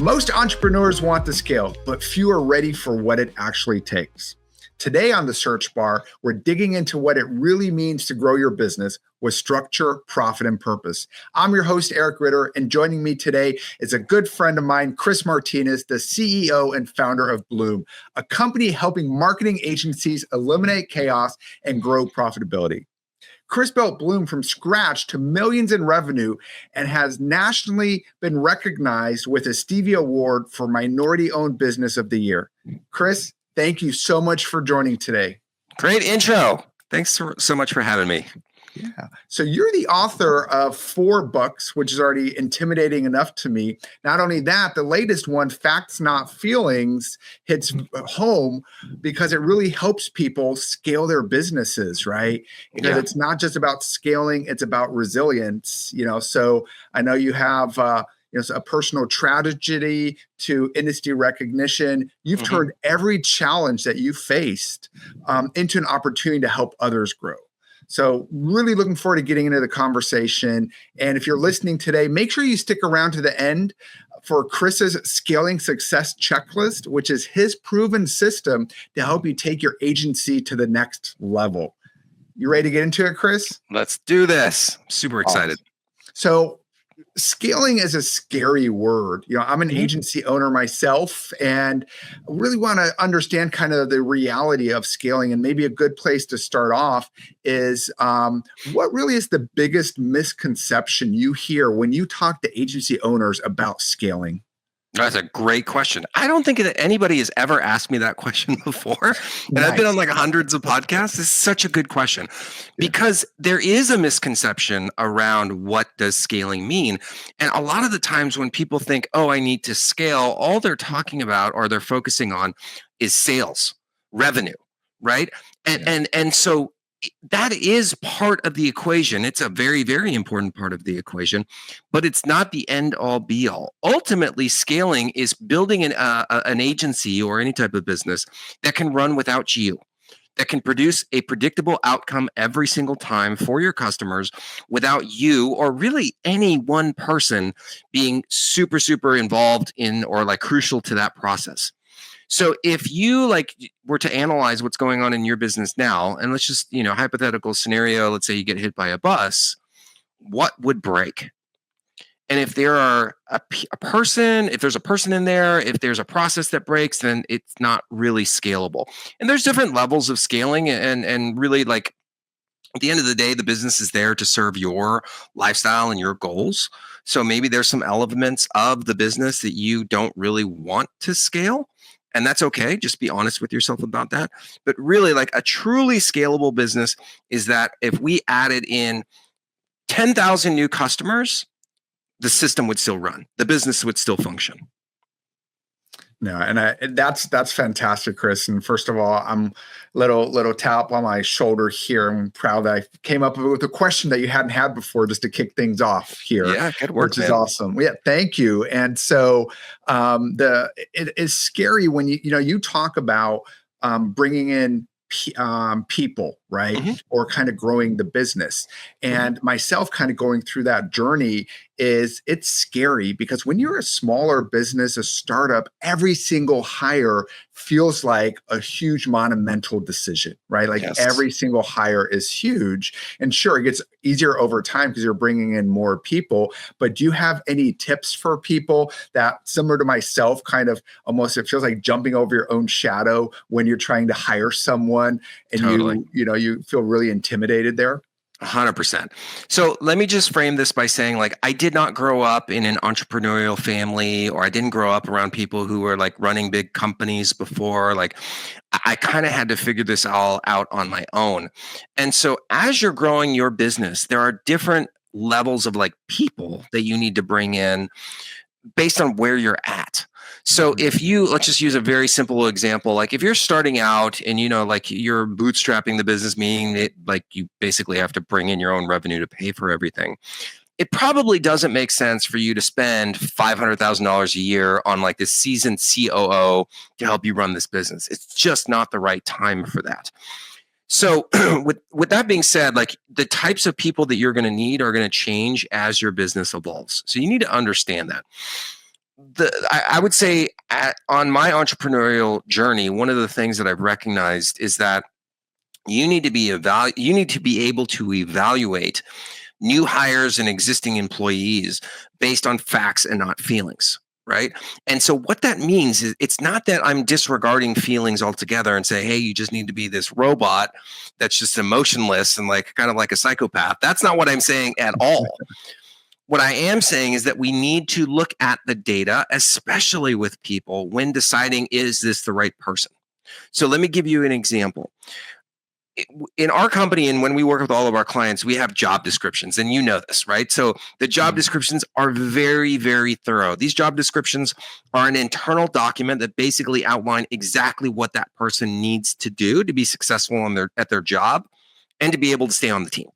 Most entrepreneurs want to scale, but few are ready for what it actually takes. Today on the Search Bar, we're digging into what it really means to grow your business with structure, profit, and purpose. I'm your host, Eric Ritter, and joining me today is a good friend of mine, Chris Martinez, the CEO and founder of Bloom, a company helping marketing agencies eliminate chaos and grow profitability. Chris built Bloom from scratch to millions in revenue and has nationally been recognized with a Stevie Award for Minority-Owned Business of the Year. Chris, thank you so much for joining today. Great intro. Thanks so much for having me. Yeah. So you're the author of 4 books, which is already intimidating enough to me. Not only that, the latest one, Facts Not Feelings, hits home because it really helps people scale their businesses, right? Because it's not just about scaling, it's about resilience. So I know you have a personal tragedy to industry recognition. You've turned every challenge that you faced into an opportunity to help others grow. So really looking forward to getting into the conversation. And if you're listening today, make sure you stick around to the end for Chris's Scaling Success Checklist, which is his proven system to help you take your agency to the next level. You ready to get into it, Chris? Let's do this. Super excited. Awesome. So scaling is a scary word. I'm an agency owner myself, and I really want to understand kind of the reality of scaling. And maybe a good place to start off is what really is the biggest misconception you hear when you talk to agency owners about scaling? That's a great question. I don't think that anybody has ever asked me that question before. And I've been on like hundreds of podcasts. It's such a good question because there is a misconception around what does scaling mean. And a lot of the times when people think, oh, I need to scale, all they're talking about or they're focusing on is sales, revenue, right? And so that is part of the equation. It's a very, very important part of the equation, but it's not the end all be all. Ultimately, scaling is building an agency or any type of business that can run without you, that can produce a predictable outcome every single time for your customers without you or really any one person being super, super involved in or like crucial to that process. So if you were to analyze what's going on in your business now, and let's just, hypothetical scenario, let's say you get hit by a bus, what would break? And if there are if there's a person in there, if there's a process that breaks, then it's not really scalable. And there's different levels of scaling and really at the end of the day, the business is there to serve your lifestyle and your goals. So maybe there's some elements of the business that you don't really want to scale. And that's okay. Just be honest with yourself about that. But really, a truly scalable business is that if we added in 10,000 new customers, the system would still run. The business would still function. No, and that's fantastic, Chris. And first of all, I'm little tap on my shoulder here. I'm proud that I came up with a question that you hadn't had before, just to kick things off here. Yeah, good work, which is awesome. Yeah, thank you. And so it is scary when you talk about bringing in people, right? Or kind of growing the business. And myself kind of going through that journey it's scary because when you're a smaller business, a startup, every single hire feels like a huge monumental decision, right? Every single hire is huge. And sure, it gets easier over time because you're bringing in more people. But do you have any tips for people that, similar to myself, kind of almost it feels like jumping over your own shadow when you're trying to hire someone and you feel really intimidated there? 100%. So let me just frame this by saying, I did not grow up in an entrepreneurial family, or I didn't grow up around people who were running big companies before. I kind of had to figure this all out on my own. And so as you're growing your business, there are different levels of people that you need to bring in based on where you're at. So if let's just use a very simple example. If you're starting out and, you're bootstrapping the business, meaning that you basically have to bring in your own revenue to pay for everything. It probably doesn't make sense for you to spend $500,000 a year on this seasoned COO to help you run this business. It's just not the right time for that. So with that being said, the types of people that you're going to need are going to change as your business evolves. So you need to understand that. I would say on my entrepreneurial journey, one of the things that I've recognized is that you need to be able to evaluate new hires and existing employees based on facts and not feelings, right? And so what that means is it's not that I'm disregarding feelings altogether and say, hey, you just need to be this robot that's just emotionless and like kind of like a psychopath. That's not what I'm saying at all. What I am saying is that we need to look at the data, especially with people when deciding, is this the right person? So let me give you an example. In our company, and when we work with all of our clients, we have job descriptions, and you know this, right? So the job descriptions are very, very thorough. These job descriptions are an internal document that basically outline exactly what that person needs to do to be successful at their job and to be able to stay on the team.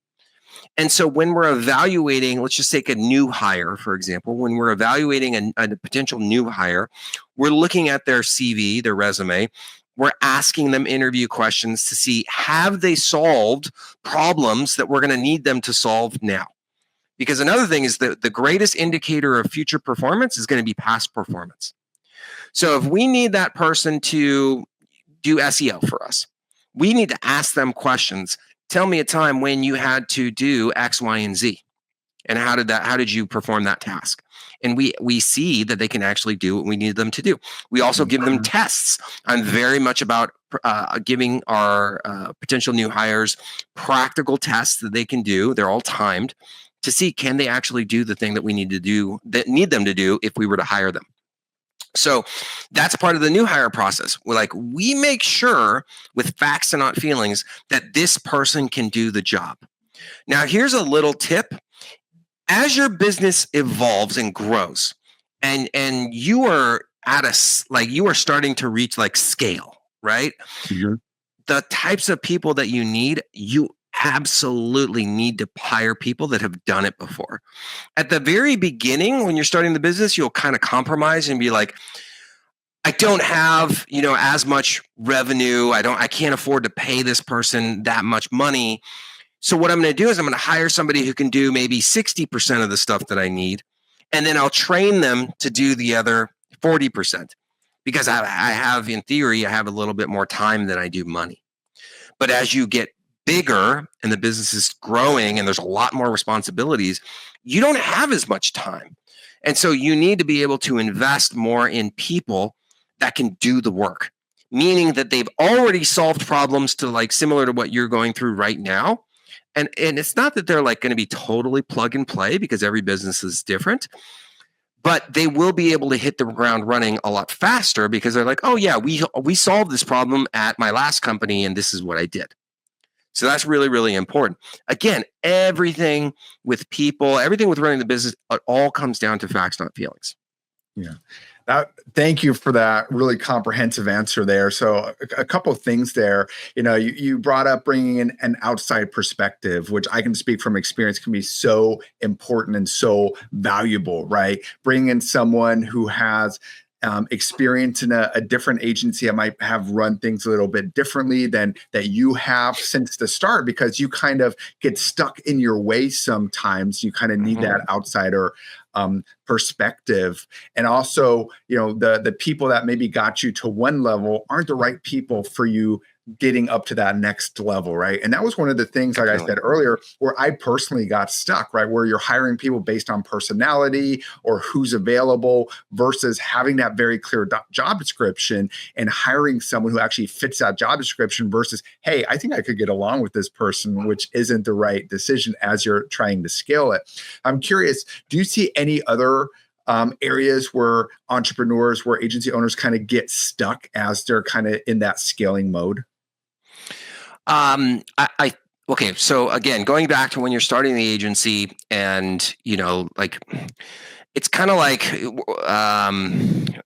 And so when we're evaluating, let's just take a new hire, for example, when we're evaluating a potential new hire, we're looking at their CV, their resume. We're asking them interview questions to see, have they solved problems that we're going to need them to solve now? Because another thing is that the greatest indicator of future performance is going to be past performance. So if we need that person to do SEO for us, we need to ask them questions. Tell me a time when you had to do X, Y, and Z. And how did you perform that task? And we see that they can actually do what we need them to do. We also give them tests. I'm very much about giving our potential new hires practical tests that they can do. They're all timed to see, can they actually do the thing that we need them to do if we were to hire them. So that's part of the new hire process. We make sure with facts and not feelings that this person can do the job. Now, here's a little tip. As your business evolves and grows, and you are you are starting to reach scale, right? Mm-hmm. The types of people that you absolutely need to hire people that have done it before. At the very beginning, when you're starting the business, you'll kind of compromise and be like, I don't have, as much revenue. I can't afford to pay this person that much money. So what I'm going to do is I'm going to hire somebody who can do maybe 60% of the stuff that I need. And then I'll train them to do the other 40%. Because I have, in theory, I have a little bit more time than I do money. But as you get bigger and the business is growing and there's a lot more responsibilities, you don't have as much time. And so you need to be able to invest more in people that can do the work, meaning that they've already solved problems to similar to what you're going through right now. And it's not that they're going to be totally plug and play, because every business is different, but they will be able to hit the ground running a lot faster because they're like, oh yeah, we solved this problem at my last company and this is what I did. So that's really, really important. Again, everything with people, everything with running the business, it all comes down to facts, not feelings. Yeah. Thank you for that really comprehensive answer there. So a couple of things there. You brought up bringing in an outside perspective, which I can speak from experience can be so important and so valuable, right? Bringing in someone who has experience in a different agency. I might have run things a little bit differently than that you have since the start, because you kind of get stuck in your way sometimes. You kind of need that outsider perspective. And also, the people that maybe got you to one level aren't the right people for you getting up to that next level, right? And that was one of the things, like I said earlier, where I personally got stuck, right? Where you're hiring people based on personality or who's available versus having that very clear job description and hiring someone who actually fits that job description versus, hey, I think I could get along with this person, which isn't the right decision as you're trying to scale it. I'm curious, do you see any other areas where entrepreneurs, where agency owners kind of get stuck as they're kind of in that scaling mode? Okay. So again, going back to when you're starting the agency and, it's kind of like,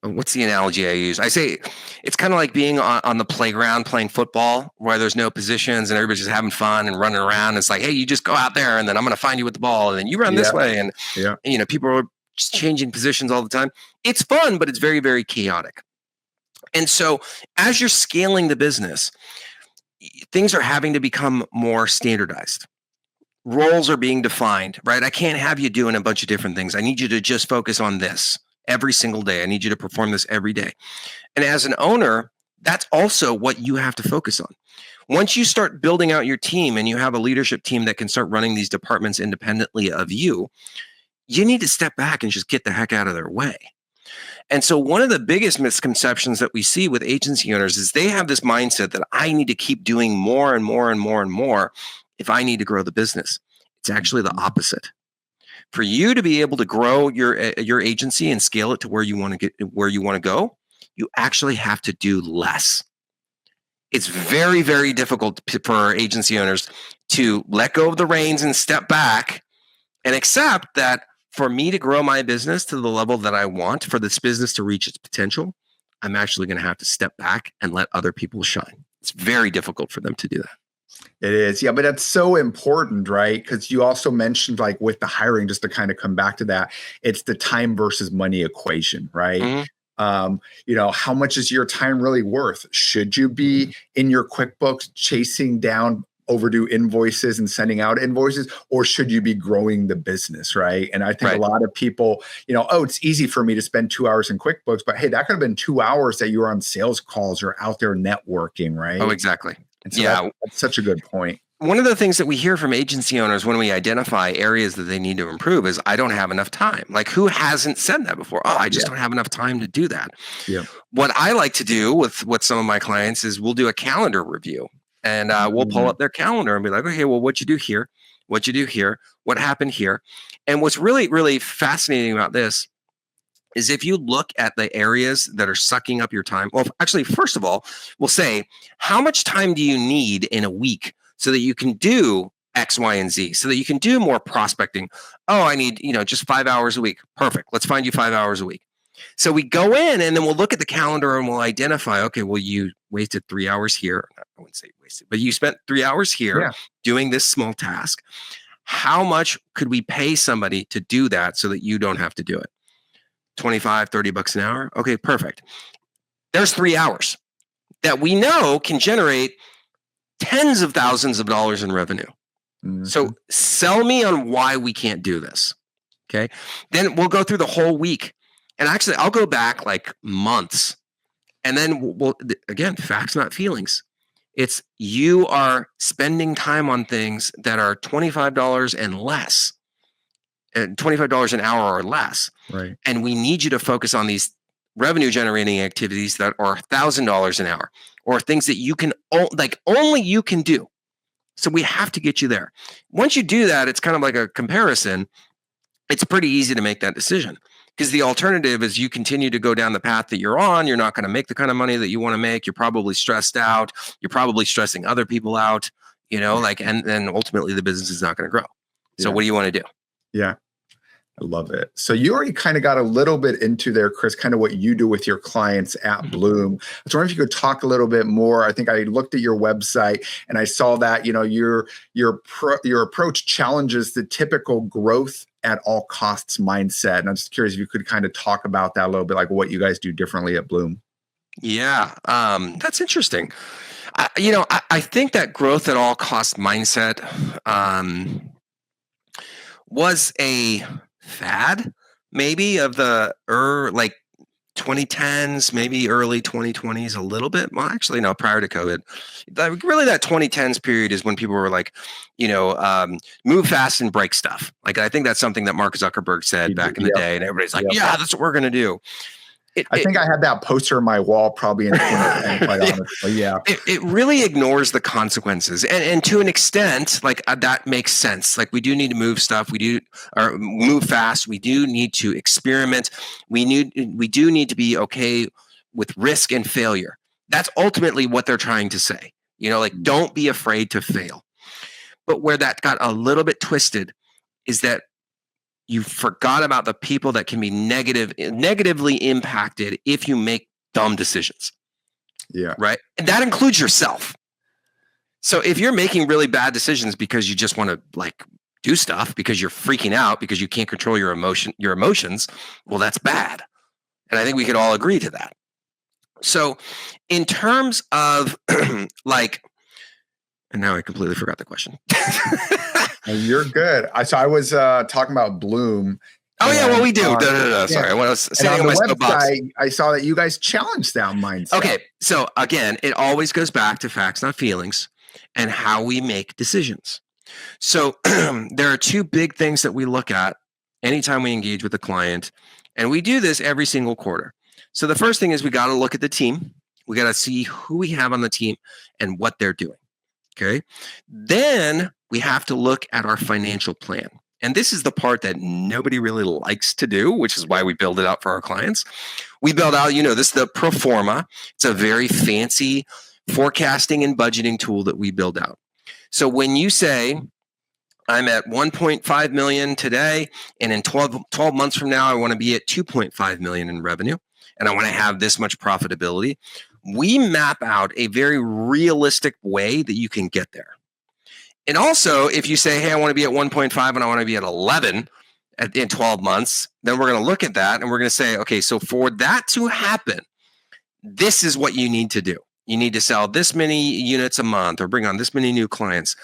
what's the analogy I use? I say it's kind of like being on the playground playing football where there's no positions and everybody's just having fun and running around. It's like, hey, you just go out there and then I'm going to find you with the ball and then you run this way. And, people are just changing positions all the time. It's fun, but it's very, very chaotic. And so as you're scaling the business, things are having to become more standardized. Roles are being defined, right? I can't have you doing a bunch of different things. I need you to just focus on this. every single day. I need you to perform this every day. And as an owner, that's also what you have to focus on. Once you start building out your team and you have a leadership team that can start running these departments independently of you, you need to step back and just get the heck out of their way. And so one of the biggest misconceptions that we see with agency owners is they have this mindset that I need to keep doing more and more and more and more if I need to grow the business. It's actually the opposite. For you to be able to grow your agency and scale it to where you want to go, you actually have to do less. It's very, very difficult for our agency owners to let go of the reins and step back and accept that for me to grow my business to the level that I want, for this business to reach its potential, I'm actually going to have to step back and let other people shine. It's very difficult for them to do that. It is. Yeah, but that's so important, right? Because you also mentioned, like, with the hiring, just to kind of come back to that, it's the time versus money equation, right? Mm-hmm. How much is your time really worth? Should you be in your QuickBooks chasing down overdue invoices and sending out invoices, or should you be growing the business, right? And I think a lot of people, it's easy for me to spend 2 hours in QuickBooks, but hey, that could have been 2 hours that you were on sales calls or out there networking, right? Oh, exactly. And so that's such a good point. One of the things that we hear from agency owners when we identify areas that they need to improve is, I don't have enough time. Like, who hasn't said that before? Oh, I just don't have enough time to do that. Yeah. What I like to do with some of my clients is we'll do a calendar review. And we'll pull up their calendar and be like, okay, well, what'd you do here? What'd you do here? What happened here? And what's really, really fascinating about this is if you look at the areas that are sucking up your time. Well, actually, first of all, we'll say, how much time do you need in a week so that you can do X, Y, and Z, so that you can do more prospecting? Oh, I need, just 5 hours a week. Perfect. Let's find you 5 hours a week. So we go in and then we'll look at the calendar and we'll identify, okay, well, you wasted 3 hours here. I wouldn't say wasted, but you spent 3 hours here doing this small task. How much could we pay somebody to do that so that you don't have to do it? 25, $30 an hour. Okay, perfect. There's 3 hours that we know can generate tens of thousands of dollars in revenue. Mm-hmm. So sell me on why we can't do this. Okay. Then we'll go through the whole week. And actually, I'll go back like months. And then we'll again, facts, not feelings. It's you are spending time on things that are $25 and less, $25 an hour or less. Right. And we need you to focus on these revenue generating activities that are $1,000 an hour, or things that you can only you can do. So we have to get you there. Once you do that, it's kind of like a comparison. It's pretty easy to make that decision. Because the alternative is you continue to go down the path that you're on. You're not going to make the kind of money that you want to make. You're probably stressed out. You're probably stressing other people out, and then ultimately the business is not going to grow. So what do you want to do? Yeah, I love it. So you already kind of got a little bit into there, Chris, kind of what you do with your clients at Bloom. I was wondering if you could talk a little bit more. I think I looked at your website and I saw that, your approach challenges the typical growth at all costs mindset. And I'm just curious if you could kind of talk about that a little bit, like what you guys do differently at Bloom. Yeah, that's interesting. I think that growth at all cost mindset was a fad, maybe of the 2010s, maybe early 2020s, a little bit. Well, actually, no, prior to COVID. Really, that 2010s period is when people were like, move fast and break stuff. Like, I think that's something that Mark Zuckerberg said back in the day, and everybody's like, yeah, that's what we're going to do. I think I had that poster on my wall probably in 2010, quite honestly. Yeah. It really ignores the consequences. And to an extent, that makes sense. Like, we do need to move stuff. Move fast. We do need to experiment. We do need to be okay with risk and failure. That's ultimately what they're trying to say. Don't be afraid to fail. But where that got a little bit twisted is that you forgot about the people that can be negatively impacted if you make dumb decisions. Yeah. Right. And that includes yourself. So if you're making really bad decisions because you just want to do stuff because you're freaking out because you can't control your emotions, well, that's bad. And I think we could all agree to that. So in terms of and now I completely forgot the question. You're good. So I was talking about Bloom, Oh, yeah, well, we do. Yeah. Sorry. When I was And sitting on on my the soapbox. website, I saw that you guys challenged that mindset. Okay. So again, it always goes back to facts, not feelings, and how we make decisions. So there are two big things that we look at anytime we engage with a client, and we do this every single quarter. So the first thing is we got to look at the team. We got to see who we have on the team and what they're doing. Okay. Then we have to look at our financial plan. And this is the part that nobody really likes to do, which is why we build it out for our clients. We build out, this is the pro forma. It's a very fancy forecasting and budgeting tool that we build out. So when you say, I'm at 1.5 million today, and in 12 months from now, I want to be at 2.5 million in revenue, and I want to have this much profitability. We map out a very realistic way that you can get there. And also, if you say, hey, I want to be at 1.5 and I want to be at 11 in 12 months, then we're going to look at that and we're going to say, okay, so for that to happen, this is what you need to do. You need to sell this many units a month or bring on this many new clients.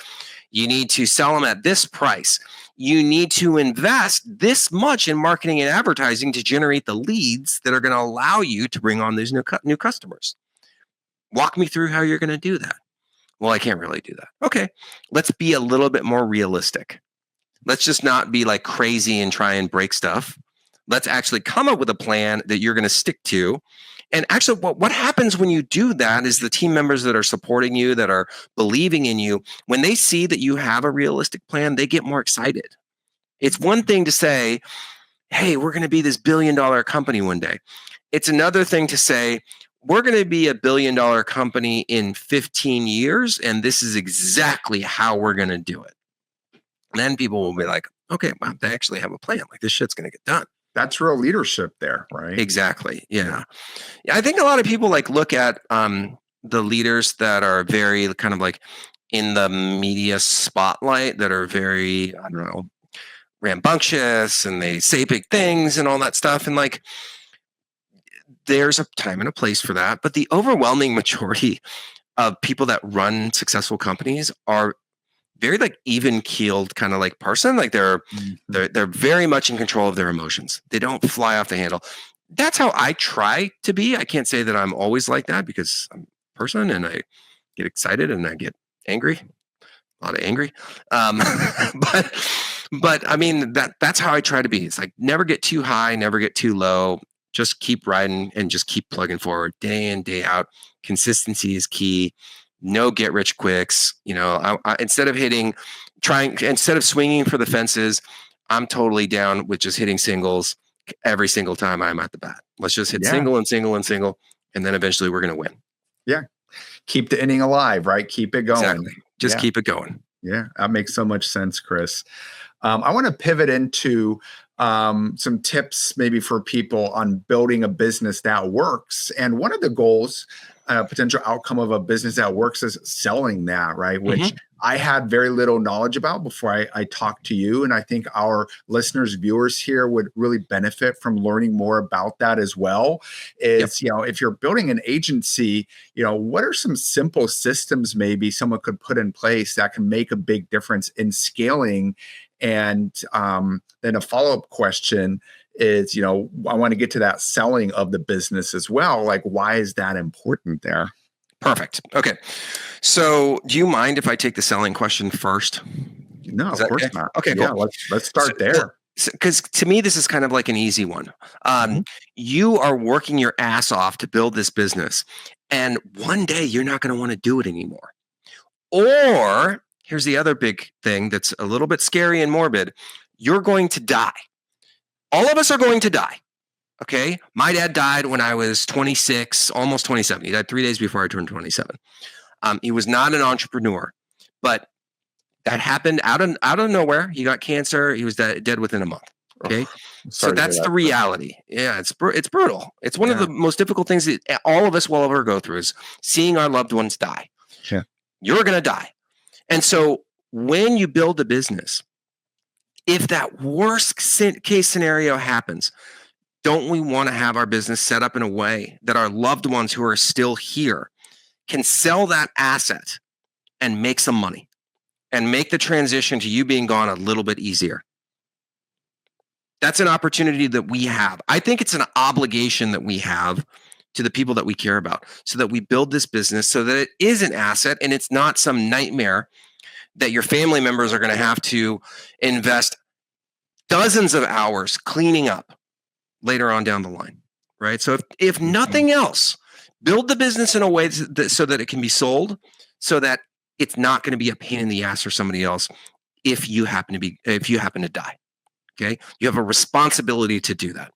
You need to sell them at this price. You need to invest this much in marketing and advertising to generate the leads that are going to allow you to bring on these new customers. Walk me through how you're going to do that. Well, I can't really do that. Okay, let's be a little bit more realistic. Let's just not be like crazy and try and break stuff. Let's actually come up with a plan that you're going to stick to. And actually, what happens when you do that is the team members that are supporting you, that are believing in you, when they see that you have a realistic plan, they get more excited. It's one thing to say, hey, we're going to be this $1 billion company one day. It's another thing to say, we're going to be a $1 billion company in 15 years, and this is exactly how we're going to do it. And then people will be like, okay, wow, they actually have a plan. Like, this shit's going to get done. That's real leadership there, right? Exactly. Yeah. I think a lot of people look at the leaders that are very kind of like in the media spotlight, that are very, I don't know, rambunctious, and they say big things and all that stuff. And there's a time and a place for that. But the overwhelming majority of people that run successful companies are very even keeled kind of person. They're very much in control of their emotions. They don't fly off the handle. That's how I try to be. I can't say that I'm always like that, because I'm a person and I get excited and I get angry, a lot of angry. But I mean, that's how I try to be. It's never get too high, never get too low. Just keep riding and just keep plugging forward day in, day out. Consistency is key. No get rich quicks. Instead of swinging for the fences, I'm totally down with just hitting singles every single time I'm at the bat. Let's just hit single and single and single, and then eventually we're going to win. Yeah. Keep the inning alive, right? Keep it going. Exactly. Just keep it going. Yeah, that makes so much sense, Chris. I want to pivot into some tips maybe for people on building a business that works. And one of the goals, potential outcome of a business that works, is selling that, right? Which I had very little knowledge about before I talked to you. And I think our listeners, viewers here would really benefit from learning more about that as well. If you're building an agency, what are some simple systems maybe someone could put in place that can make a big difference in scaling? And then a follow-up question is, I want to get to that selling of the business as well. Why is that important there? Perfect. Okay. So do you mind if I take the selling question first? No, of course not. Okay, yeah, cool. Let's start there. Because to me, this is kind of like an easy one. You are working your ass off to build this business, and one day you're not going to want to do it anymore. Or here's the other big thing that's a little bit scary and morbid. You're going to die. All of us are going to die. Okay. My dad died when I was 26, almost 27. He died 3 days before I turned 27. He was not an entrepreneur, but that happened out of nowhere. He got cancer. He was dead within a month. Okay. So that's the reality. Yeah. It's brutal. It's one of the most difficult things that all of us will ever go through, is seeing our loved ones die. Yeah. You're going to die. And so when you build a business, if that worst case scenario happens, don't we want to have our business set up in a way that our loved ones who are still here can sell that asset and make some money and make the transition to you being gone a little bit easier? That's an opportunity that we have. I think it's an obligation that we have to the people that we care about, so that we build this business so that it is an asset and it's not some nightmare that your family members are going to have to invest dozens of hours cleaning up later on down the line, right? So if nothing else, build the business in a way so that it can be sold, so that it's not going to be a pain in the ass for somebody else if you happen to die. Okay, you have a responsibility to do that.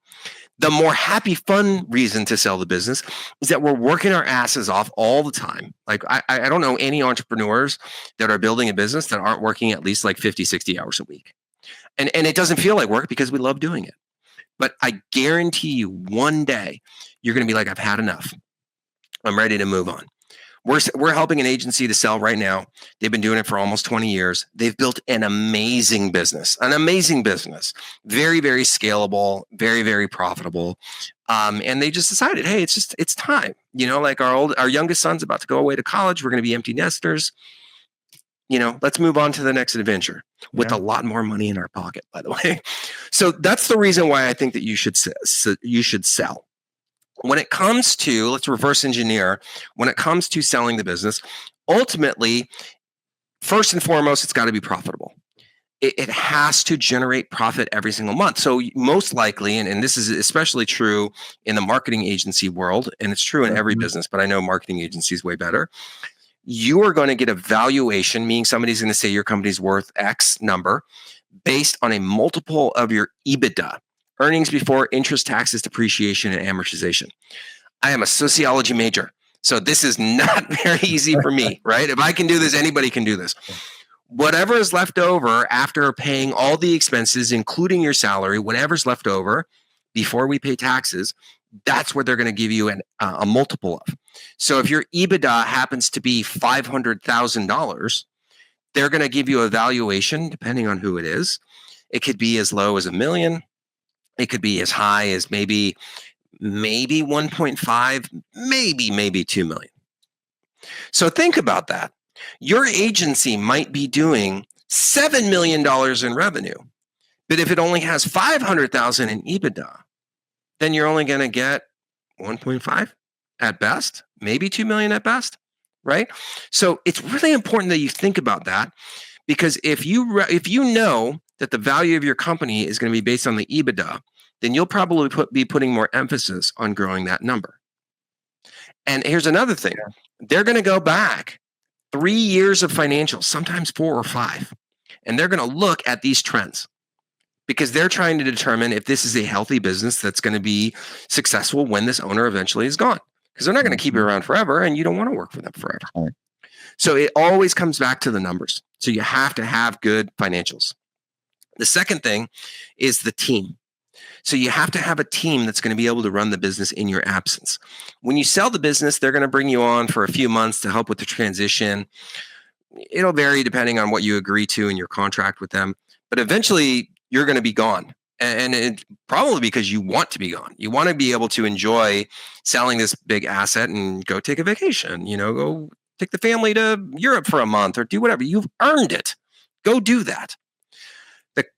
The more happy, fun reason to sell the business is that we're working our asses off all the time. Like I don't know any entrepreneurs that are building a business that aren't working at least like 50, 60 hours a week. And it doesn't feel like work because we love doing it. But I guarantee you one day you're going to be like, I've had enough. I'm ready to move on. We're helping an agency to sell right now. They've been doing it for almost 20 years. They've built an amazing business, very, very scalable, very, very profitable. And they just decided, hey, it's time. Like our youngest son's about to go away to college. We're going to be empty nesters. Let's move on to the next adventure with a lot more money in our pocket, by the way. So that's the reason why I think that you should sell. When it comes to, let's reverse engineer, when it comes to selling the business, ultimately, first and foremost, it's got to be profitable. It has to generate profit every single month. So most likely, and this is especially true in the marketing agency world, and it's true in every business, but I know marketing agencies way better. You are going to get a valuation, meaning somebody's going to say your company's worth X number based on a multiple of your EBITDA. Earnings before interest, taxes, depreciation, and amortization. I am a sociology major, so this is not very easy for me, right? If I can do this, anybody can do this. Whatever is left over after paying all the expenses, including your salary, whatever's left over before we pay taxes, that's what they're going to give you a multiple of. So if your EBITDA happens to be $500,000, they're going to give you a valuation, depending on who it is. It could be as low as $1 million. It could be as high as maybe 1.5, maybe 2 million. So think about that. Your agency might be doing $7 million in revenue, but if it only has 500,000 in EBITDA, then you're only going to get 1.5 at best, maybe 2 million at best, right? So it's really important that you think about that, because if you know that the value of your company is going to be based on the EBITDA, then you'll probably be putting more emphasis on growing that number. And here's another thing. They're going to go back 3 years of financials, sometimes 4 or 5, and they're going to look at these trends because they're trying to determine if this is a healthy business that's going to be successful when this owner eventually is gone, because they're not going to keep you around forever and you don't want to work for them forever. Right. So it always comes back to the numbers. So you have to have good financials. The second thing is the team. So you have to have a team that's going to be able to run the business in your absence. When you sell the business, they're going to bring you on for a few months to help with the transition. It'll vary depending on what you agree to in your contract with them. But eventually, you're going to be gone. And it's probably because you want to be gone. You want to be able to enjoy selling this big asset and go take a vacation, go take the family to Europe for a month or do whatever. You've earned it. Go do that.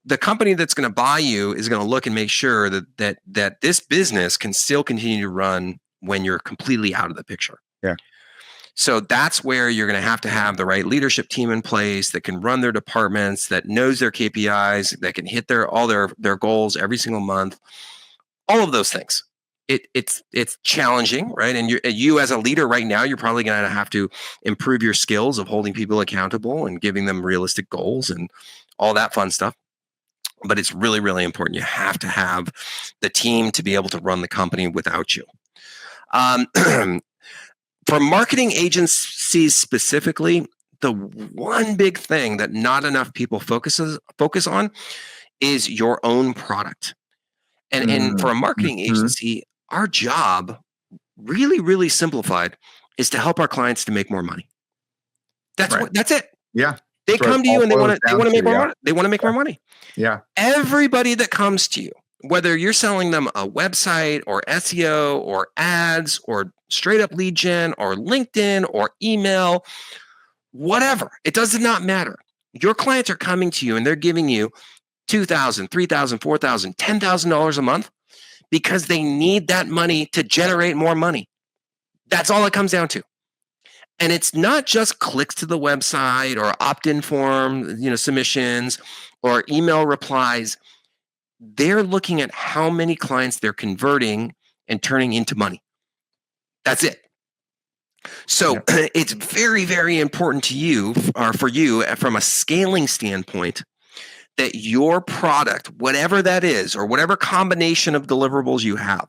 The company that's going to buy you is going to look and make sure that this business can still continue to run when you're completely out of the picture. Yeah. So that's where you're going to have the right leadership team in place that can run their departments, that knows their KPIs, that can hit all their goals every single month. All of those things. It's challenging, right? And you as a leader right now, you're probably going to have to improve your skills of holding people accountable and giving them realistic goals and all that fun stuff. But it's really, really important. You have to have the team to be able to run the company without you. For marketing agencies specifically, the one big thing that not enough people focus on is your own product. And for a marketing agency, our job, really, really simplified, is to help our clients to make more money. That's it. Yeah. They come to you and they want to make more money. They want to make more money. Yeah. Everybody that comes to you, whether you're selling them a website or SEO or ads or straight up lead gen or LinkedIn or email, whatever, it does not matter. Your clients are coming to you and they're giving you $2,000, $3,000, $4,000, $10,000 a month because they need that money to generate more money. That's all it comes down to. And it's not just clicks to the website or opt-in form, submissions or email replies. They're looking at how many clients they're converting and turning into money. That's it. So it's very, very important to you, or for you, from a scaling standpoint, that your product, whatever that is, or whatever combination of deliverables you have,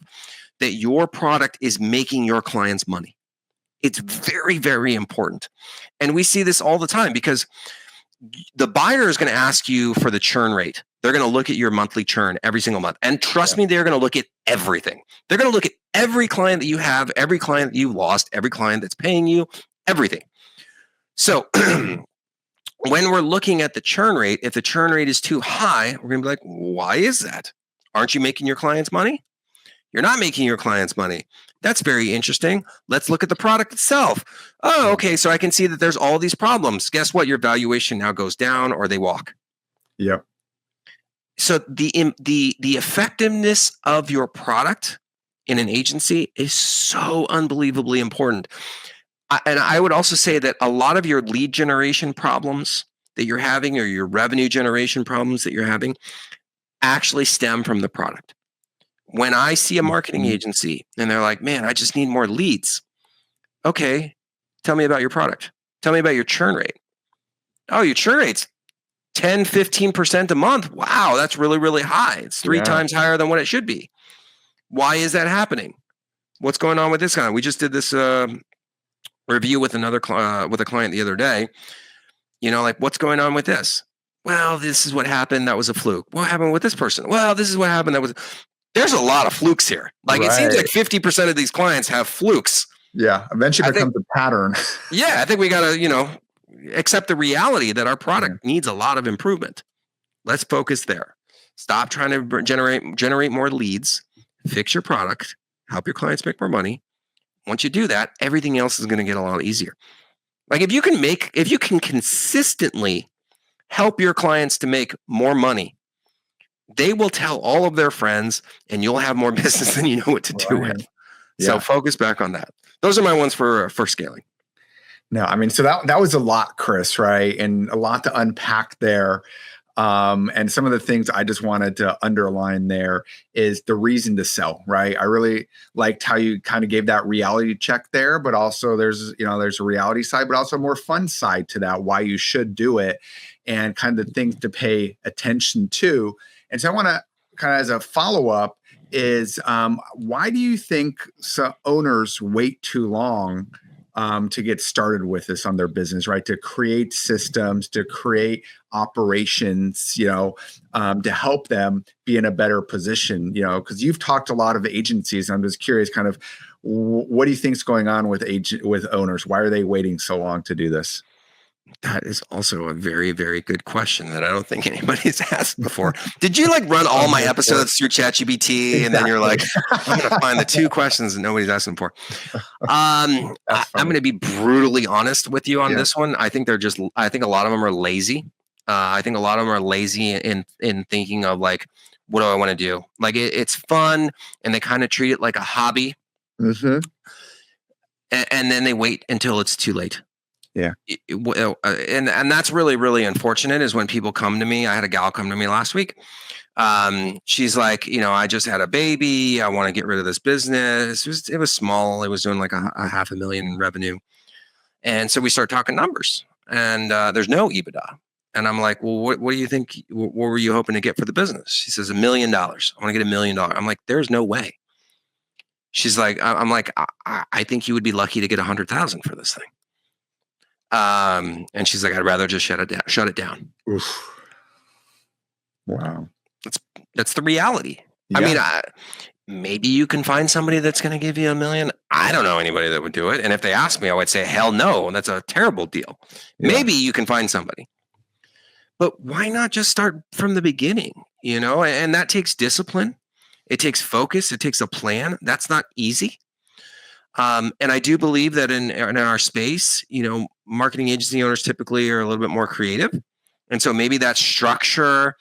that your product is making your clients money. It's very, very important. And we see this all the time because the buyer is going to ask you for the churn rate. They're going to look at your monthly churn every single month. And trust me, they're going to look at everything. They're going to look at every client that you have, every client that you've lost, every client that's paying you, everything. So when we're looking at the churn rate, if the churn rate is too high, we're going to be like, why is that? Aren't you making your clients money? You're not making your clients money. That's very interesting. Let's look at the product itself. Oh, okay. So I can see that there's all these problems. Guess what? Your valuation now goes down or they walk. Yep. So the effectiveness of your product in an agency is so unbelievably important. And I would also say that a lot of your lead generation problems that you're having or your revenue generation problems that you're having actually stem from the product. When I see a marketing agency and they're like, man, I just need more leads. Okay, tell me about your product. Tell me about your churn rate. Oh, your churn rate's 10, 15% a month. Wow, that's really, really high. It's three times higher than what it should be. Why is that happening? What's going on with this guy? We just did this review with a client the other day. Like, what's going on with this? Well, this is what happened. That was a fluke. What happened with this person? Well, this is what happened. There's a lot of flukes here. Like, It seems like 50% of these clients have flukes. Yeah. Eventually becomes a pattern. Yeah. I think we got to, accept the reality that our product needs a lot of improvement. Let's focus there. Stop trying to generate more leads, fix your product, help your clients make more money. Once you do that, everything else is going to get a lot easier. Like if you can consistently help your clients to make more money, they will tell all of their friends and you'll have more business than you know what to do with. Yeah. So focus back on that. Those are my ones for scaling. No, I mean, so that was a lot, Chris, right? And a lot to unpack there. And some of the things I just wanted to underline there is the reason to sell, right? I really liked how you kind of gave that reality check there, but also there's a reality side, but also a more fun side to that, why you should do it and kind of the things to pay attention to. And so I want to kind of, as a follow-up, is why do you think owners wait too long to get started with this on their business, right? To create systems, to create operations, to help them be in a better position, because you've talked to a lot of agencies. I'm just curious, kind of, what do you think is going on with owners? Why are they waiting so long to do this? That is also a very, very good question that I don't think anybody's asked before. Did you run all my episodes through ChatGPT and then you're like, I'm going to find the 2 questions that nobody's asking for? I'm going to be brutally honest with you on this one. I think a lot of them are lazy. I think a lot of them are lazy in thinking of what do I want to do? It's fun and they kind of treat it like a hobby. Mm-hmm. And then they wait until it's too late. Yeah. And that's really, really unfortunate is when people come to me. I had a gal come to me last week. She's like, I just had a baby. I want to get rid of this business. It was small. It was doing like a $500,000 in revenue. And so we start talking numbers and there's no EBITDA. And I'm like, well, what do you think? What were you hoping to get for the business? She says $1 million. I want to get $1 million. I'm like, there's no way. She's like, I'm like, I think you would be lucky to get 100,000 for this thing. And she's like, I'd rather just shut it down. Oof. Wow. That's the reality. Yeah. I mean, maybe you can find somebody that's going to give you $1 million. I don't know anybody that would do it. And if they ask me, I would say, hell no. That's a terrible deal. Yeah. Maybe you can find somebody, but why not just start from the beginning? And that takes discipline. It takes focus. It takes a plan. That's not easy. And I do believe that in our space, marketing agency owners typically are a little bit more creative. And so maybe that structure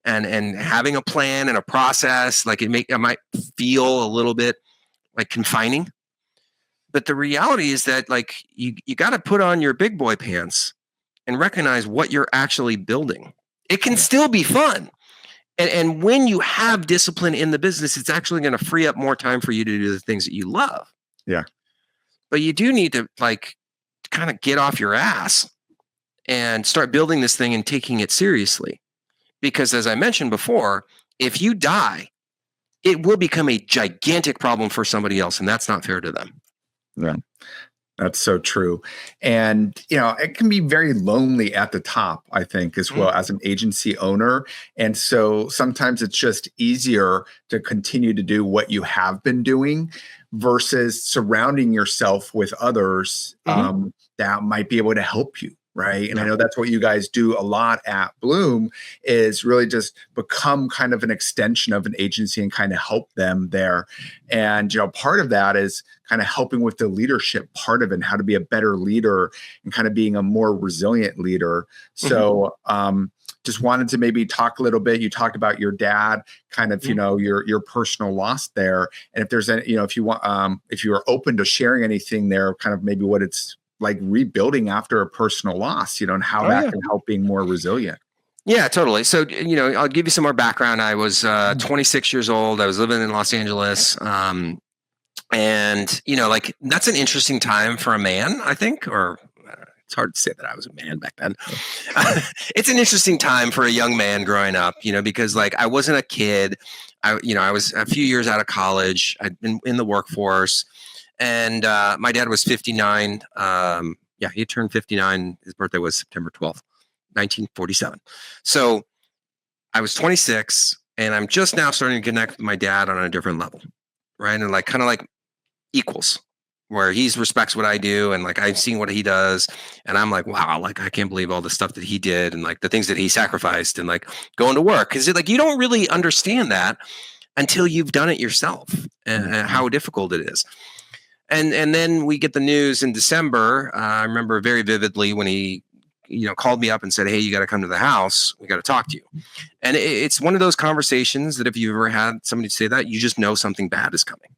and having a plan and a process, like it might feel a little bit like confining. But the reality is that like you got to put on your big boy pants and recognize what you're actually building. It can still be fun. And when you have discipline in the business, it's actually going to free up more time for you to do the things that you love. Yeah. But you do need to like kind of get off your ass and start building this thing and taking it seriously. Because as I mentioned before, if you die, it will become a gigantic problem for somebody else. And that's not fair to them. Yeah. That's so true. And, it can be very lonely at the top, I think, as well as an agency owner. And so sometimes it's just easier to continue to do what you have been doing versus surrounding yourself with others that might be able to help you. Right. And I know that's what you guys do a lot at Bloom, is really just become kind of an extension of an agency and kind of help them there. And, part of that is kind of helping with the leadership part of it, and how to be a better leader and kind of being a more resilient leader. So just wanted to maybe talk a little bit. You talked about your dad, kind of, your personal loss there. And if there's any, if you want, if you are open to sharing anything there, kind of maybe what it's like rebuilding after a personal loss, and how that can help being more resilient. Yeah, totally. So, I'll give you some more background. I was 26 years old. I was living in Los Angeles. And, like that's an interesting time for a man, I think, or it's hard to say that I was a man back then. It's an interesting time for a young man growing up, because like I wasn't a kid. I was a few years out of college. I'd been in the workforce. And my dad was 59. He turned 59. His birthday was September 12th, 1947. So I was 26, and I'm just now starting to connect with my dad on a different level, right? And like kind of like equals, where he respects what I do, and like I've seen what he does, and I'm like, wow, like I can't believe all the stuff that he did, and like the things that he sacrificed, and like going to work, because like you don't really understand that until you've done it yourself, and how difficult it is. And then we get the news in December. I remember very vividly when he, called me up and said, "Hey, you got to come to the house. We got to talk to you." And it's one of those conversations that if you've ever had somebody say that, you just know something bad is coming.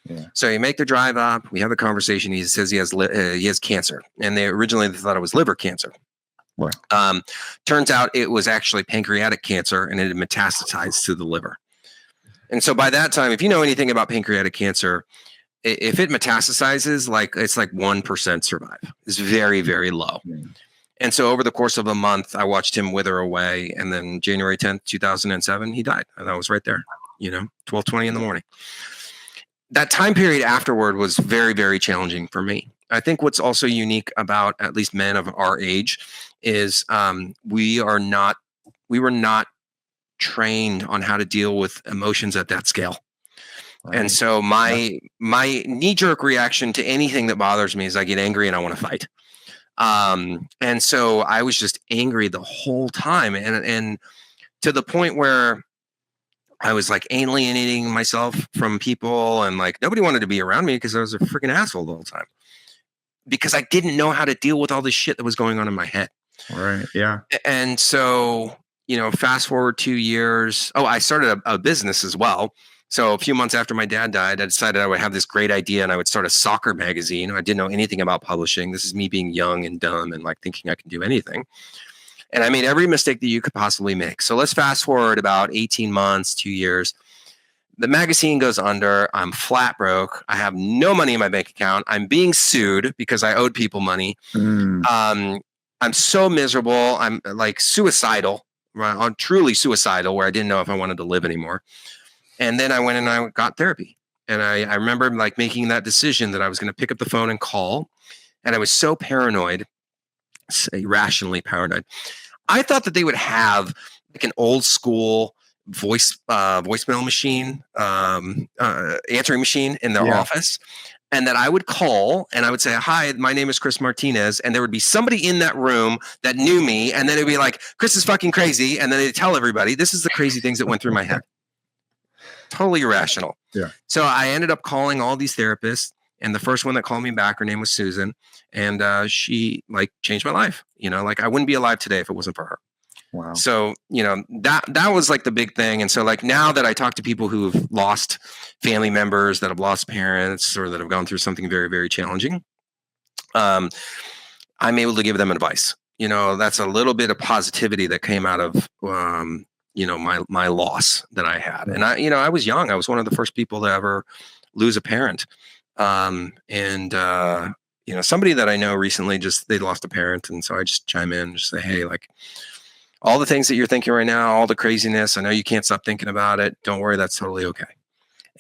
Yeah. So you make the drive up. We have the conversation. He says he has cancer, and they originally thought it was liver cancer. Wow. Turns out it was actually pancreatic cancer, and it had metastasized to the liver. And so by that time, if you know anything about pancreatic cancer, if it metastasizes, like it's like 1% survive. It's very, very low. And so over the course of a month, I watched him wither away. And then January 10th, 2007, he died. And I was right there, 12:20 in the morning. That time period afterward was very, very challenging for me. I think what's also unique about at least men of our age is we were not trained on how to deal with emotions at that scale. Right. And so my knee-jerk reaction to anything that bothers me is I get angry and I want to fight. And so I was just angry the whole time, and to the point where I was like alienating myself from people, and like nobody wanted to be around me because I was a freaking asshole the whole time, because I didn't know how to deal with all this shit that was going on in my head. Right. Yeah. And so, fast forward 2 years. Oh, I started a business as well. So a few months after my dad died, I decided I would have this great idea and I would start a soccer magazine. I didn't know anything about publishing. This is me being young and dumb and like thinking I can do anything. And I made every mistake that you could possibly make. So let's fast forward about 18 months, 2 years. The magazine goes under. I'm flat broke. I have no money in my bank account. I'm being sued because I owed people money. I'm so miserable. I'm like suicidal. Right? I'm truly suicidal, where I didn't know if I wanted to live anymore. And then I went and I got therapy. And I remember like making that decision that I was going to pick up the phone and call. And I was so paranoid, irrationally paranoid. I thought that they would have like an old school voicemail machine, answering machine in their office. And that I would call and I would say, "Hi, my name is Chris Martinez." And there would be somebody in that room that knew me. And then it'd be like, "Chris is fucking crazy." And then they'd tell everybody. This is the crazy things that went through my head. Totally irrational. Yeah. So I ended up calling all these therapists, and the first one that called me back, her name was Susan, and she like changed my life. Like I wouldn't be alive today if it wasn't for her. Wow. So, that was like the big thing. And so like now that I talk to people who've lost family members, that have lost parents, or that have gone through something very, very challenging, I'm able to give them advice. That's a little bit of positivity that came out of, my loss that I had. And I was young. I was one of the first people to ever lose a parent. Somebody that I know recently, they lost a parent. And so I just chime in and just say, hey, like, all the things that you're thinking right now, all the craziness, I know you can't stop thinking about it. Don't worry, that's totally okay.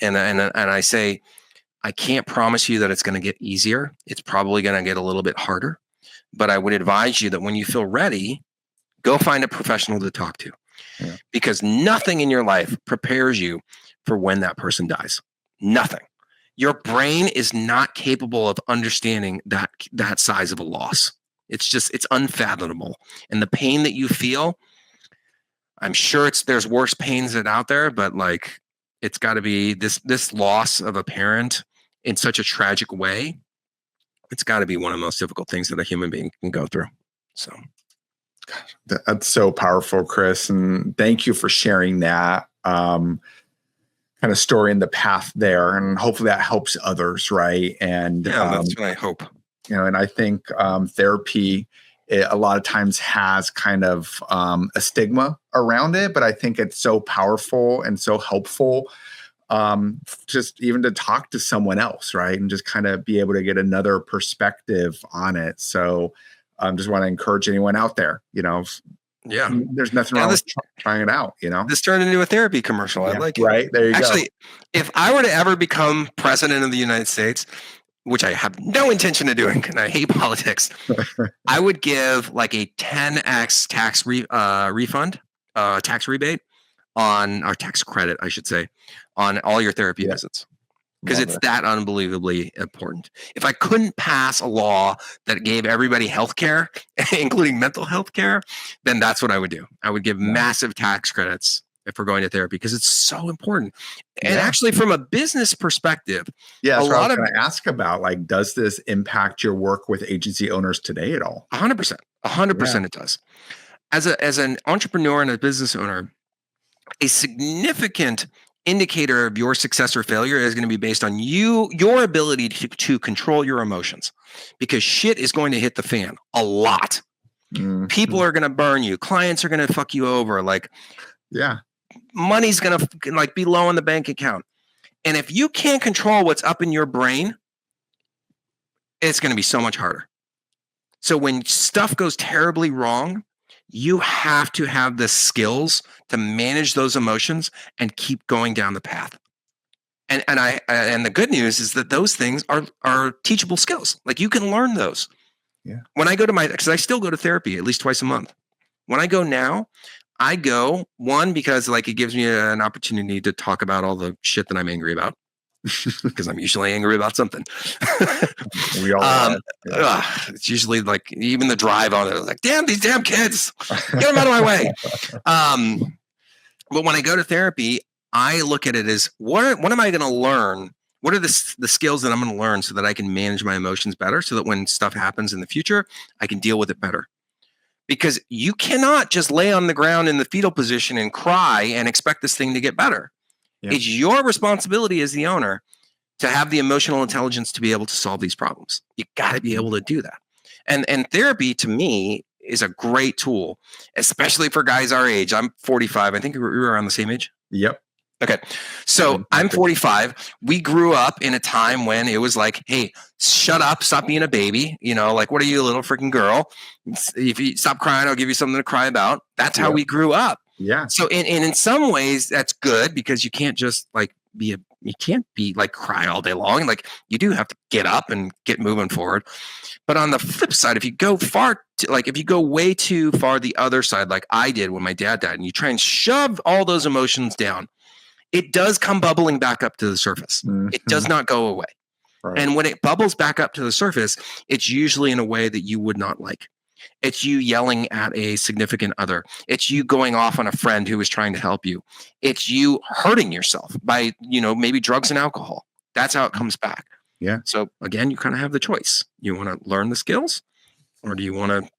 And I say, I can't promise you that it's going to get easier. It's probably going to get a little bit harder. But I would advise you that when you feel ready, go find a professional to talk to. Yeah. Because nothing in your life prepares you for when that person dies. Nothing. Your brain is not capable of understanding that size of a loss. It's unfathomable. And the pain that you feel, I'm sure there's worse pains that out there, but like, it's got to be this loss of a parent in such a tragic way. It's got to be one of the most difficult things that a human being can go through. So that's so powerful, Chris. And thank you for sharing that kind of story in the path there. And hopefully that helps others. Right. And that's what I hope. And I think therapy a lot of times has kind of a stigma around it, but I think it's so powerful and so helpful just even to talk to someone else, right? And just kind of be able to get another perspective on it. So just want to encourage anyone out there, there's nothing wrong with trying it out, This turned into a therapy commercial. I like it. Right, there you go. Actually, if I were to ever become president of the United States, which I have no intention of doing, and I hate politics, I would give like a 10x tax refund, tax rebate on our tax credit, I should say, on all your therapy visits. Because it's that unbelievably important. If I couldn't pass a law that gave everybody health care, including mental health care, then that's what I would do. I would give massive tax credits if we're going to therapy, because it's so important. And actually, from a business perspective, a lot of ask about, like, does this impact your work with agency owners today at all? 100%. 100% it does. As an entrepreneur and a business owner, a significant indicator of your success or failure is going to be based on your ability to control your emotions, because shit is going to hit the fan a lot. Mm-hmm. People are going to burn you. Clients are going to fuck you over. Like, money's going to like be low in the bank account. And if you can't control what's up in your brain, it's going to be so much harder. So when stuff goes terribly wrong, you have to have the skills to manage those emotions and keep going down the path. And the good news is that those things are teachable skills. Like, you can learn those. Yeah. When I go to because I still go to therapy at least twice a month. When I go now, I go, one, because like it gives me an opportunity to talk about all the shit that I'm angry about, because I'm usually angry about something. We all are. It's usually like even the drive on it, like, damn, these damn kids, get them out of my way. But when I go to therapy, I look at it as what am I going to learn? What are the skills that I'm going to learn so that I can manage my emotions better, so that when stuff happens in the future, I can deal with it better? Because you cannot just lay on the ground in the fetal position and cry and expect this thing to get better. Yeah. It's your responsibility as the owner to have the emotional intelligence to be able to solve these problems. You got to be able to do that. And therapy, to me, is a great tool, especially for guys our age. I'm 45. I think we were around the same age. Yep. Okay. So I'm 45. We grew up in a time when it was like, hey, shut up, stop being a baby. Like, what are you, a little freaking girl? If you stop crying, I'll give you something to cry about. That's how we grew up. Yeah. So in some ways that's good, because you can't just like you can't be like cry all day long. Like, you do have to get up and get moving forward. But on the flip side, if you go if you go way too far the other side, like I did when my dad died, and you try and shove all those emotions down, it does come bubbling back up to the surface. Mm-hmm. It does not go away. Right. And when it bubbles back up to the surface, it's usually in a way that you would not like. It's you yelling at a significant other. It's you going off on a friend who is trying to help you. It's you hurting yourself by, maybe drugs and alcohol. That's how it comes back. Yeah. So again, you kind of have the choice. You want to learn the skills, or do you want to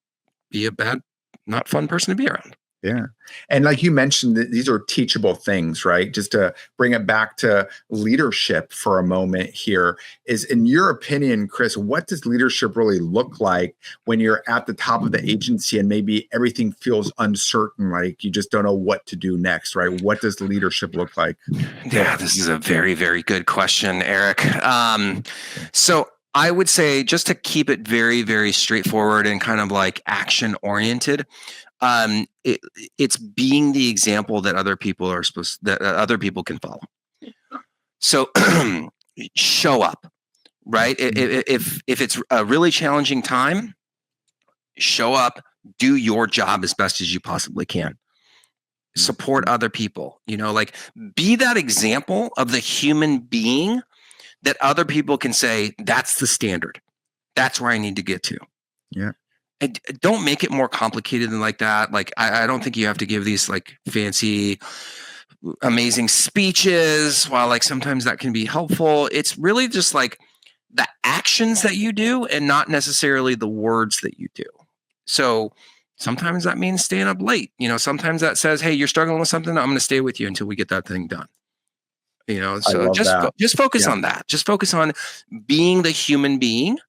be a bad, not fun person to be around? Yeah. And like you mentioned, these are teachable things, right? Just to bring it back to leadership for a moment here is, in your opinion, Chris, what does leadership really look like when you're at the top of the agency and maybe everything feels uncertain, like you just don't know what to do next, right? What does leadership look like? Yeah, this is a very, very good question, Eric. So I would say, just to keep it very, very straightforward and kind of like action oriented, it's being the example that other people other people can follow. So show up, right? If it's a really challenging time, show up, do your job as best as you possibly can. Support other people, like be that example of the human being that other people can say, that's the standard. That's where I need to get to. Yeah. And don't make it more complicated than like that. Like, I don't think you have to give these like fancy, amazing speeches. While like sometimes that can be helpful, it's really just like the actions that you do and not necessarily the words that you do. So sometimes that means staying up late. Sometimes that says, hey, you're struggling with something, I'm going to stay with you until we get that thing done. So just focus on that. Just focus on being the human being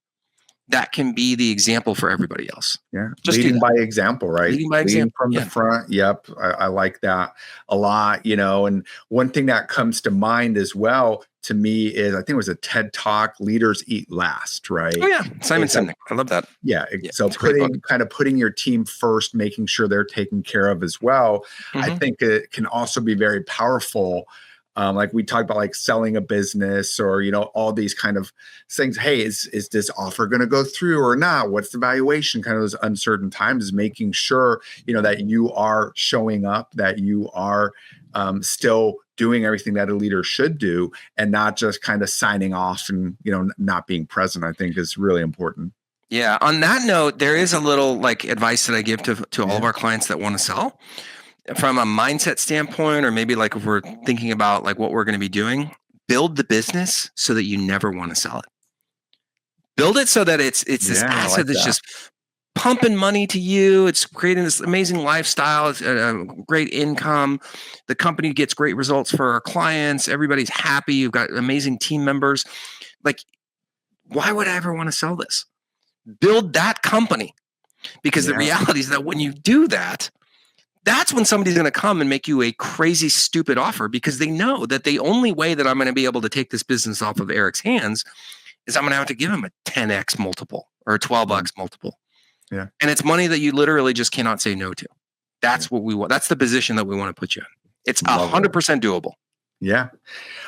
that can be the example for everybody else. Yeah. Just leading by example, right? Leading from the front. Yep. I like that a lot, and one thing that comes to mind as well to me is, I think it was a TED Talk, Leaders Eat Last, right? Oh yeah. Simon Sinek. I love that. Yeah. So putting your team first, making sure they're taken care of as well. Mm-hmm. I think it can also be very powerful. Like we talked about, like selling a business or, all these kind of things. Hey, is this offer going to go through or not? What's the valuation? Kind of those uncertain times, is making sure, that you are showing up, that you are still doing everything that a leader should do, and not just kind of signing off and, not being present, I think is really important. Yeah. On that note, there is a little like advice that I give to all of our clients that want to sell. From a mindset standpoint, or maybe like if we're thinking about like what we're going to be doing, build the business so that you never want to sell it. Build it so that it's this asset that's just pumping money to you. It's creating this amazing lifestyle. It's a great income. The company gets great results for our clients. Everybody's happy. You've got amazing team members. Like, why would I ever want to sell this? Build that company, because the reality is that when you do that, that's when somebody's going to come and make you a crazy, stupid offer, because they know that the only way that I'm going to be able to take this business off of Eric's hands is I'm going to have to give him a 10x multiple or a 12x multiple. Yeah. And it's money that you literally just cannot say no to. That's what we want. That's the position that we want to put you in. It's 100% doable. Yeah.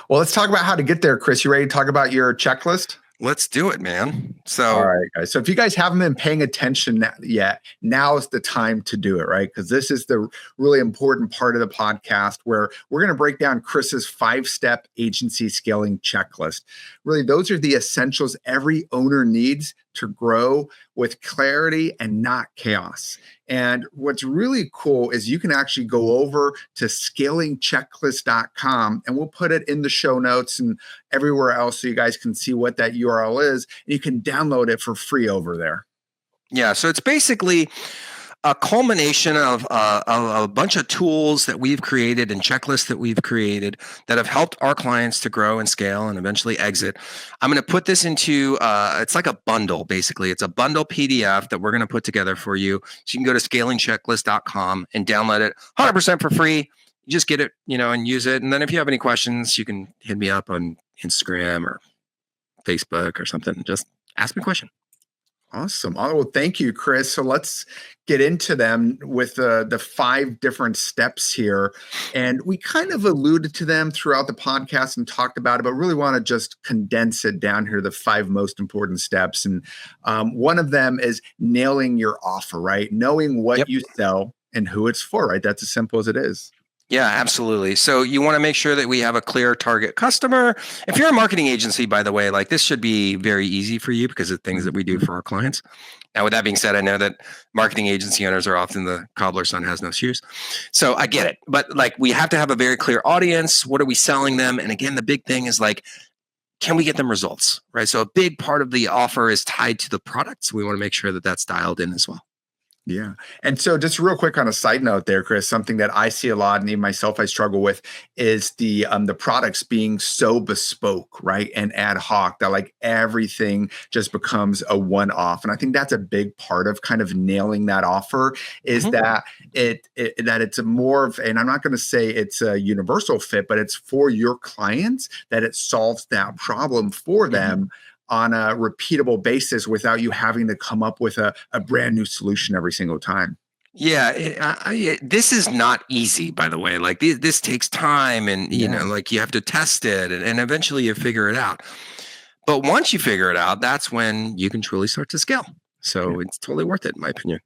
Well, let's talk about how to get there, Chris. You ready to talk about your checklist? Let's do it, man. All right, guys. So if you guys haven't been paying attention yet, now is the time to do it, right? Because this is the really important part of the podcast where we're going to break down Chris's 5-step agency scaling checklist. Really, those are the essentials every owner needs to grow with clarity and not chaos. And what's really cool is you can actually go over to scalingchecklist.com, and we'll put it in the show notes and everywhere else so you guys can see what that URL is. And you can download it for free over there. Yeah, so it's basically a culmination of a bunch of tools that we've created and checklists that we've created that have helped our clients to grow and scale and eventually exit. I'm going to put this into, it's like a bundle, basically. It's a bundle PDF that we're going to put together for you. So you can go to scalingchecklist.com and download it 100% for free. You just get it, and use it. And then if you have any questions, you can hit me up on Instagram or Facebook or something. Just ask me a question. Awesome. Oh, well, thank you, Chris. So let's get into them with the 5 different steps here. And we kind of alluded to them throughout the podcast and talked about it, but really want to just condense it down here, the 5 most important steps. And one of them is nailing your offer, right? Knowing what you sell and who it's for, right? That's as simple as it is. Yeah, absolutely. So you want to make sure that we have a clear target customer. If you're a marketing agency, by the way, like this should be very easy for you because of things that we do for our clients. Now, with that being said, I know that marketing agency owners are often the cobbler's son has no shoes. So I get it. But like we have to have a very clear audience. What are we selling them? And again, the big thing is like, can we get them results, right? So a big part of the offer is tied to the product. So we want to make sure that that's dialed in as well. Yeah. And so just real quick on a side note there, Chris, something that I see a lot and even myself I struggle with is the products being so bespoke, right? And ad hoc that like everything just becomes a one-off. And I think that's a big part of kind of nailing that offer is that that it's a more of, and I'm not going to say it's a universal fit, but it's for your clients that it solves that problem for them on a repeatable basis without you having to come up with a brand new solution every single time. Yeah, this is not easy, by the way. Like this takes time, and you know, like you have to test it, and eventually you figure it out. But once you figure it out, that's when you can truly start to scale. So it's totally worth it, in my opinion.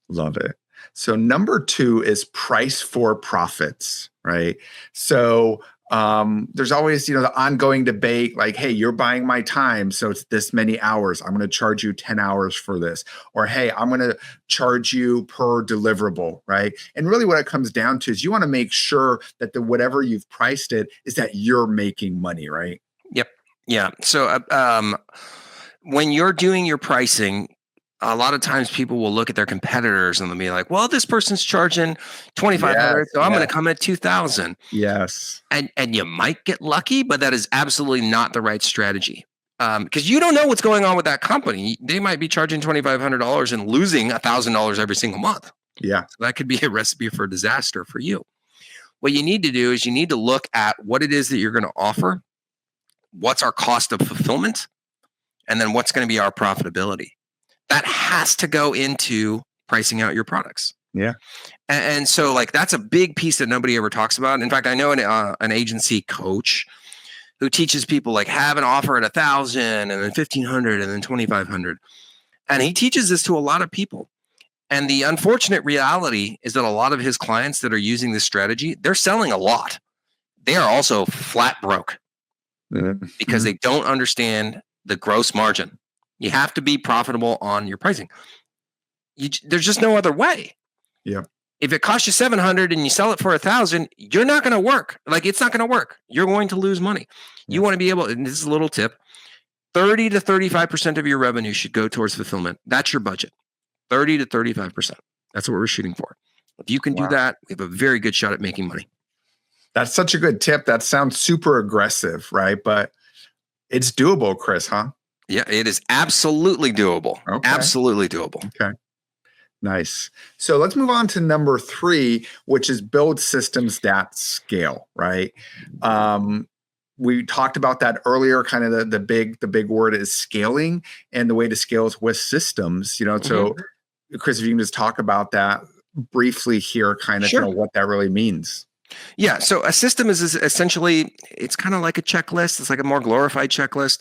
Love it. So number 2 is price for profits, right? So there's always, the ongoing debate like, hey, you're buying my time, so it's this many hours. I'm going to charge you 10 hours for this. Or, hey, I'm going to charge you per deliverable, right? And really what it comes down to is you want to make sure that whatever you've priced it is that you're making money, right? Yep. Yeah. So when you're doing your pricing, a lot of times people will look at their competitors and they'll be like, well, this person's charging 2,500, so I'm going to come at 2,000. Yes. And you might get lucky, but that is absolutely not the right strategy. Because you don't know what's going on with that company. They might be charging $2,500 and losing $1,000 every single month. Yeah. So that could be a recipe for disaster for you. What you need to do is you need to look at what it is that you're going to offer, what's our cost of fulfillment, and then what's going to be our profitability. That has to go into pricing out your products. Yeah. And so like, that's a big piece that nobody ever talks about. In fact, I know an agency coach who teaches people like have an offer at 1,000 and then 1,500 and then 2,500. And he teaches this to a lot of people. And the unfortunate reality is that a lot of his clients that are using this strategy, they're selling a lot. They are also flat broke because they don't understand the gross margin. You have to be profitable on your pricing. There's just no other way. Yeah. If it costs you 700 and you sell it for 1,000, you're not going to work. Like it's not going to work. You're going to lose money. You want to be able, and this is a little tip, 30 to 35% of your revenue should go towards fulfillment. That's your budget. 30 to 35%. That's what we're shooting for. If you can do that, we have a very good shot at making money. That's such a good tip. That sounds super aggressive, right? But it's doable, Chris, huh? Yeah, it is absolutely doable. Okay. Absolutely doable. Okay. Nice. So let's move on to number 3, which is build systems that scale, right? We talked about that earlier, kind of the big word is scaling, and the way to scale is with systems, So Chris, if you can just talk about that briefly here, kind of what that really means. Yeah. So a system is essentially, it's kind of like a checklist. It's like a more glorified checklist.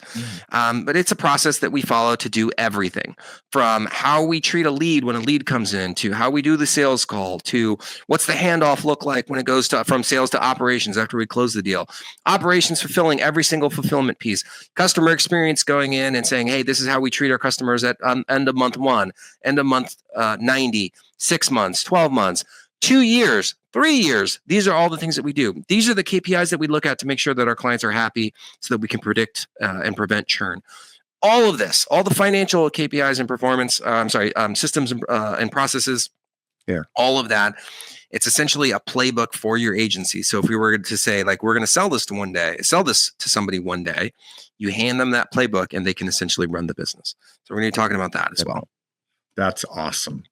But it's a process that we follow to do everything from how we treat a lead when a lead comes in, to how we do the sales call, to what's the handoff look like when it goes from sales to operations after we close the deal, operations fulfilling every single fulfillment piece, customer experience going in and saying, hey, this is how we treat our customers at end of month 1, end of month 90, 6 months, 12 months, 2 years, 3 years. These are all the things that we do. These are the KPIs that we look at to make sure that our clients are happy so that we can predict and prevent churn. All of this, all the financial KPIs and performance, systems and processes, all of that. It's essentially a playbook for your agency. So if we were to say, like, we're going to sell this to somebody one day, you hand them that playbook and they can essentially run the business. So we're going to be talking about that as well. That's awesome.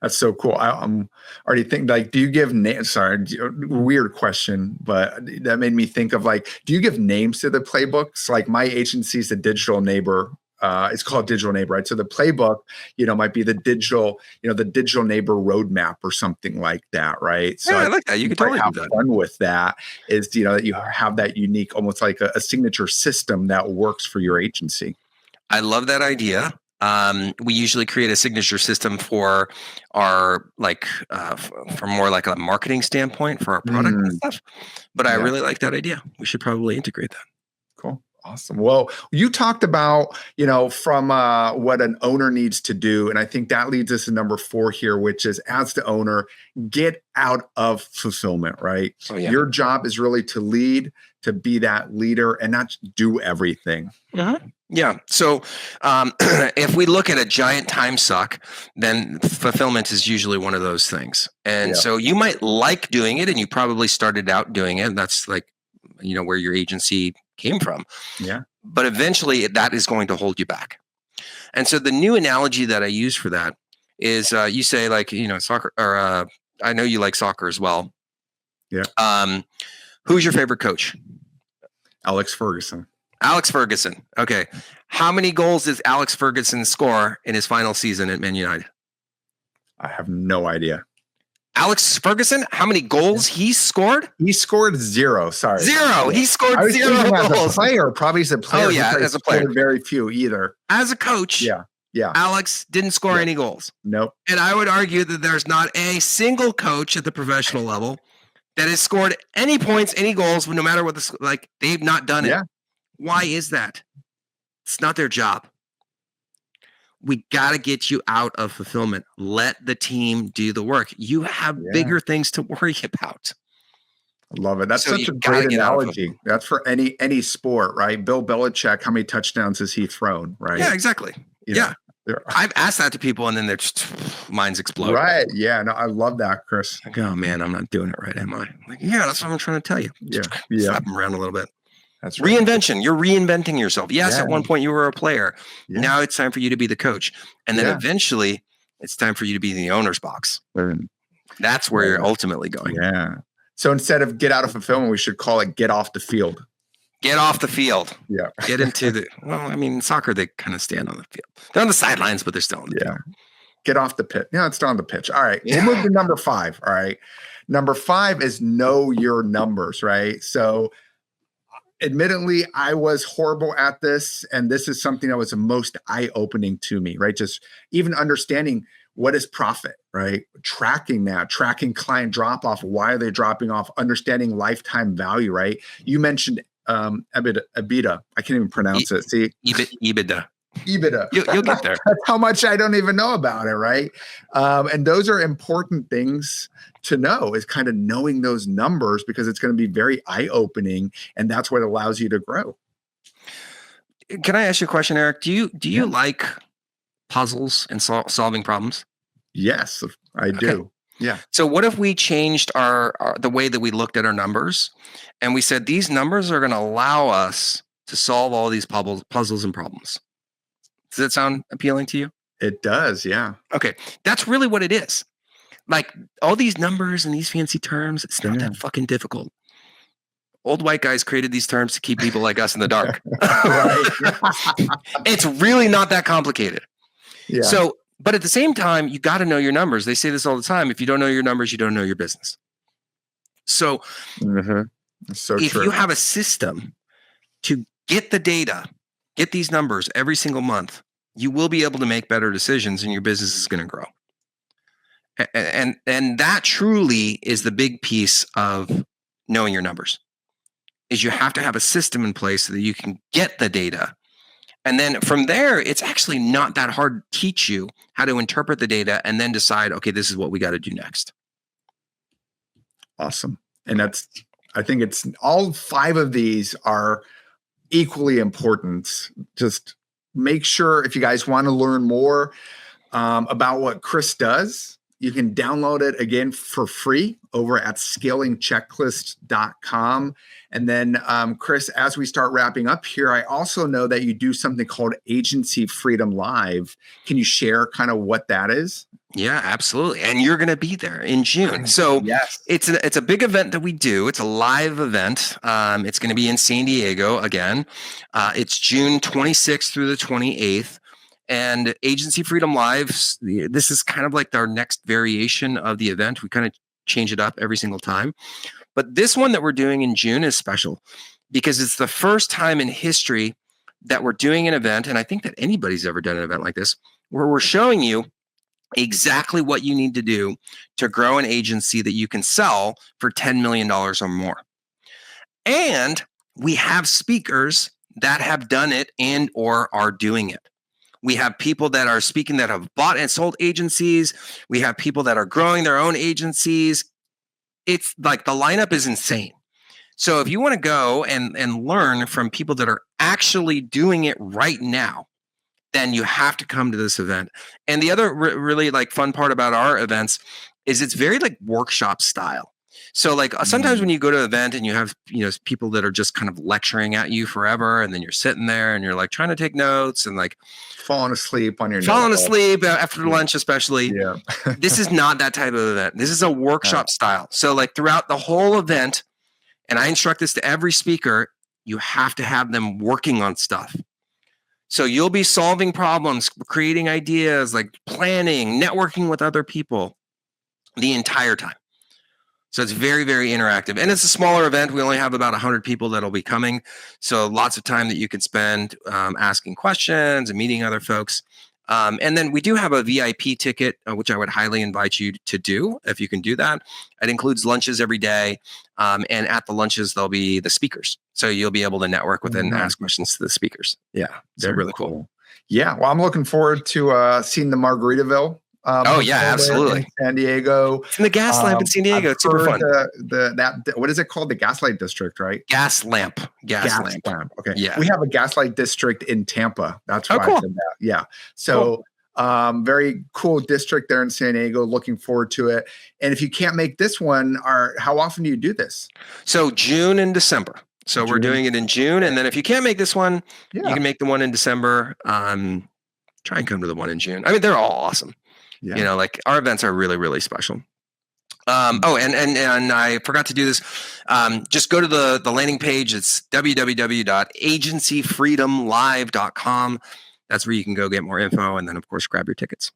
That's so cool. I'm already thinking, like, do you give names? Sorry, weird question, but that made me think of, like, do you give names to the playbooks? Like my agency's the Digital Neighbor. It's called Digital Neighbor, right? So the playbook, might be the digital neighbor roadmap or something like that, right? So I like that. You can totally have do that. fun with that. Is that you have that unique, almost like a signature system that works for your agency. I love that idea. We usually create a signature system for our from more like a marketing standpoint for our product and stuff. But I really like that idea. We should probably integrate that. Cool. Awesome. Well, you talked about, from what an owner needs to do. And I think that leads us to number 4 here, which is, as the owner, get out of fulfillment, right? Oh, yeah. Your job is really to lead, to be that leader and not do everything. Yeah. So if we look at a giant time suck, then fulfillment is usually one of those things. And so you might like doing it, and you probably started out doing it. That's like, where your agency came from. Yeah. But eventually that is going to hold you back. And so the new analogy that I use for that is you say like, soccer, or I know you like soccer as well. Yeah. Who's your favorite coach? Alex Ferguson. Alex Ferguson. Okay. How many goals does Alex Ferguson score in his final season at Man United? I have no idea. Alex Ferguson, how many goals he scored? He scored 0. Sorry. 0. He scored 0 goals. goals. As a player, probably as a player. Oh, yeah, as a player. Very few either. As a coach, yeah. Alex didn't score any goals. Nope. And I would argue that there's not a single coach at the professional level that has scored any points, any goals, no matter what they've not done it. Why is that? It's not their job. We got to get you out of fulfillment. Let the team do the work. You have bigger things to worry about. I love it. That's such a great analogy. That's for any sport, right? Bill Belichick, how many touchdowns has he thrown, right? Yeah, exactly. I've asked that to people, and then their minds explode. Right. Yeah. No, I love that, Chris. Like, oh man, I'm not doing it right, am I? Like, yeah, that's what I'm trying to tell you. Yeah. Slap them around a little bit. That's right. Reinvention. You're reinventing yourself. Yes, at one point you were a player. Yeah. Now it's time for you to be the coach. And then eventually it's time for you to be in the owner's box. That's where you're ultimately going. Yeah. So instead of get out of fulfillment, we should call it get off the field. Get off the field. Yeah. Get into in soccer, they kind of stand on the field. They're on the sidelines, but they're still on the field. Get off the pitch. No, it's still on the pitch. All right. We'll move to number 5. All right. Number 5 is know your numbers, right? So admittedly, I was horrible at this, and this is something that was the most eye-opening to me, right? Just even understanding what is profit, right? Tracking that, tracking client drop-off, why are they dropping off, understanding lifetime value, right? You mentioned EBITDA. I can't even pronounce it. See? EBITDA. EBITDA. You'll get there. That's how much I don't even know about it, right? And those are important things to know, is kind of knowing those numbers, because it's going to be very eye-opening, and that's what allows you to grow. Can I ask you a question, Eric? Do you like puzzles and solving problems? Yes, I do. Yeah. So what if we changed our the way that we looked at our numbers, and we said these numbers are going to allow us to solve all these puzzles and problems? Does that sound appealing to you? It does, yeah. Okay. That's really what it is. Like all these numbers and these fancy terms, it's not that fucking difficult. Old white guys created these terms to keep people like us in the dark. It's really not that complicated. Yeah. So, but at the same time, you got to know your numbers. They say this all the time. If you don't know your numbers, you don't know your business. So, if you have a system to get the data, get these numbers every single month, you will be able to make better decisions, and your business is going to grow. And that truly is the big piece of knowing your numbers, is you have to have a system in place so that you can get the data. And then from there, it's actually not that hard to teach you how to interpret the data and then decide, okay, this is what we got to do next. Awesome. And I think it's all 5 of these are equally important. Just make sure, if you guys want to learn more about what Chris does, you can download it again for free over at scalingchecklist.com. And then, Chris, as we start wrapping up here, I also know that you do something called Agency Freedom Live. Can you share kind of what that is? Yeah, absolutely. And you're going to be there in June. So it's a big event that we do. It's a live event. It's going to be in San Diego again. It's June 26th through the 28th. And Agency Freedom Live, this is kind of like our next variation of the event. We kind of change it up every single time. But this one that we're doing in June is special because it's the first time in history that we're doing an event, and I think that anybody's ever done an event like this, where we're showing you exactly what you need to do to grow an agency that you can sell for $10 million or more. And we have speakers that have done it and or are doing it. We have people that are speaking that have bought and sold agencies. We have people that are growing their own agencies. It's like the lineup is insane. So if you want to go and learn from people that are actually doing it right now, then you have to come to this event. And the other really like fun part about our events is it's very like workshop style. So like sometimes when you go to an event and you have, people that are just kind of lecturing at you forever, and then you're sitting there and you're like trying to take notes and like falling asleep on your falling asleep after lunch, especially. Yeah. This is not that type of event. This is a workshop style. So like throughout the whole event, and I instruct this to every speaker, you have to have them working on stuff. So you'll be solving problems, creating ideas, like planning, networking with other people the entire time. So it's very, very interactive. And it's a smaller event. We only have about 100 people that'll be coming. So lots of time that you can spend asking questions and meeting other folks. And then we do have a VIP ticket, which I would highly invite you to do if you can do that. It includes lunches every day. And at the lunches, there'll be the speakers. So you'll be able to network with and ask questions to the speakers. Yeah. So really cool. Yeah. Well, I'm looking forward to seeing the Margaritaville. Absolutely. In San Diego. It's in the gas lamp in San Diego. It's super fun. What is it called? The Gaslight District, right? Gas lamp. Okay. Yeah. We have a Gaslight District in Tampa. That's why cool. I said that. Yeah. So very cool district there in San Diego. Looking forward to it. And if you can't make this one, how often do you do this? So June and December. So we're doing it in June. And then if you can't make this one, you can make the one in December. Try and come to the one in June. I mean, they're all awesome. Yeah. Like our events are really, really special. And I forgot to do this. Just go to the landing page. It's www.agencyfreedomlive.com. That's where you can go get more info. And then, of course, grab your tickets.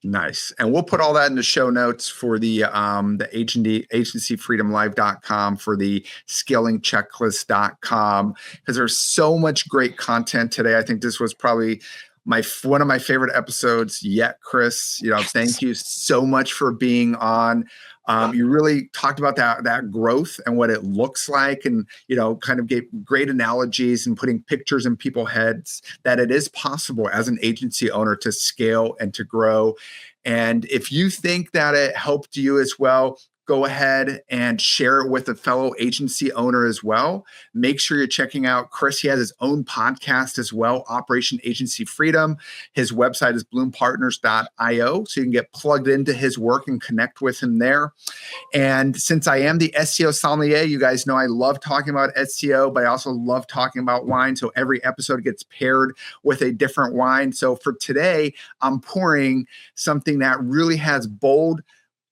Nice. And we'll put all that in the show notes for the agencyfreedomlive.com, for the skillingchecklist.com, because there's so much great content today. I think this was probably one of my favorite episodes yet, Chris. Thank you so much for being on. You really talked about that growth and what it looks like, and kind of gave great analogies and putting pictures in people's heads that it is possible as an agency owner to scale and to grow. And if you think that it helped you as well, go ahead and share it with a fellow agency owner as well. Make sure you're checking out Chris. He has his own podcast as well, Operation Agency Freedom. His website is bloompartners.io, so you can get plugged into his work and connect with him there. And since I am the SEO sommelier, you guys know I love talking about SEO, but I also love talking about wine. So every episode gets paired with a different wine. So for today, I'm pouring something that really has bold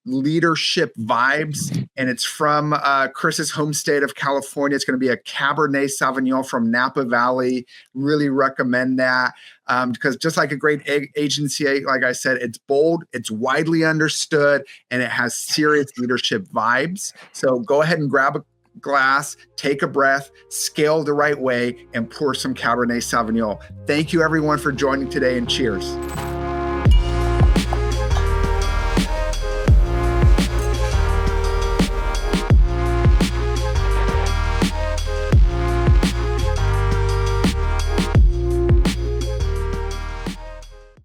leadership vibes, and it's from Chris's home state of California. It's going to be a Cabernet Sauvignon from Napa Valley. Really recommend that because just like a great agency, like I said, it's bold, it's widely understood, and it has serious leadership vibes. So go ahead and grab a glass, take a breath, scale the right way, and pour some Cabernet Sauvignon. Thank you everyone for joining today, and cheers.